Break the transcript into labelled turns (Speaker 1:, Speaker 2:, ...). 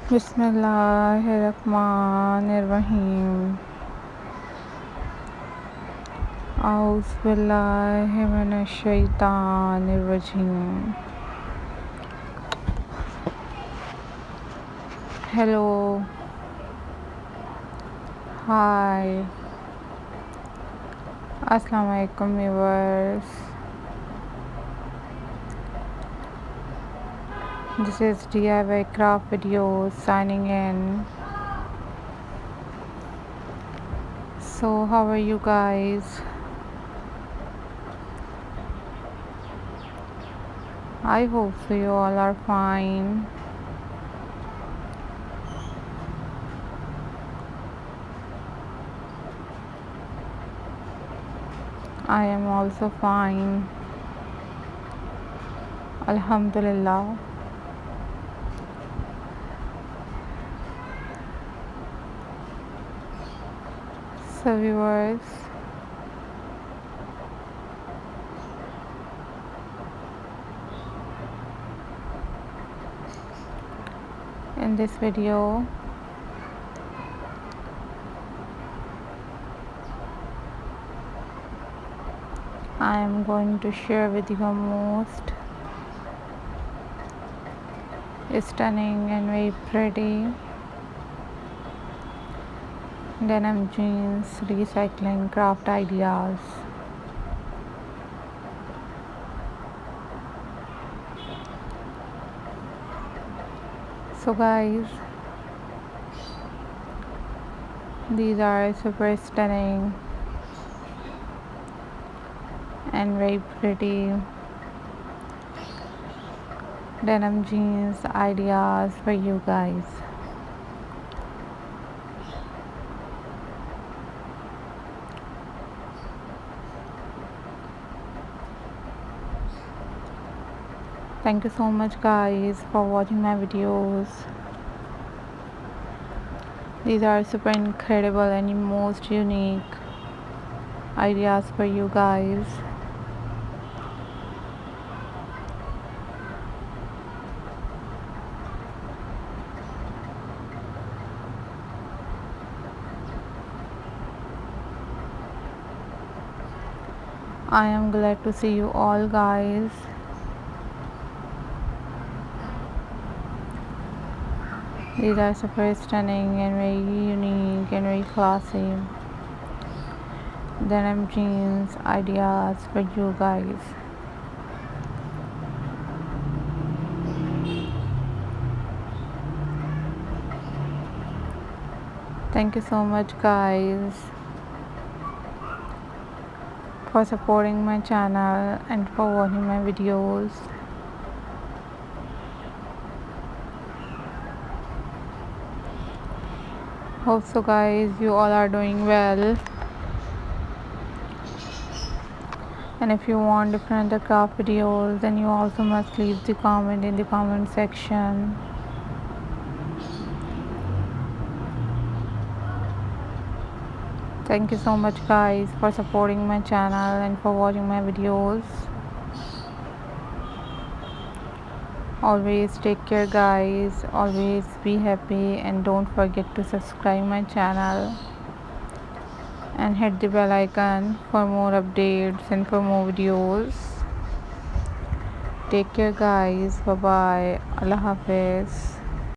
Speaker 1: बिस्मिल्लाहिर्रहमानिर्रहीम। औज़ुबिल्लाहिमिनश्शैतानिर्रजीम। Hello, hi, Assalamu alaikum viewers. This is DIY craft videos signing in. So how are you guys? I hope so you all are fine. I am also fine. Alhamdulillah. So viewers, in this video I am going to share with you most stunning and very pretty denim jeans recycling craft ideas. So guys, these are super stunning and very pretty denim jeans ideas for you guys. Thank you so much guys for watching my videos. These are super incredible and most unique ideas for you guys. I am glad to see you all guys. These are super stunning and very unique and very classy denim jeans ideas for you guys. Thank you so much guys for supporting my channel and for watching my videos. Hope so guys you all are doing well, and if you want different other craft videos then you also must leave the comment in the comment section. Thank you so much guys for supporting my channel and for watching my videos. Always take care guys, always be happy, and don't forget to subscribe my channel and hit the bell icon for more updates and for more videos. Take care guys, bye bye, Allah Hafiz.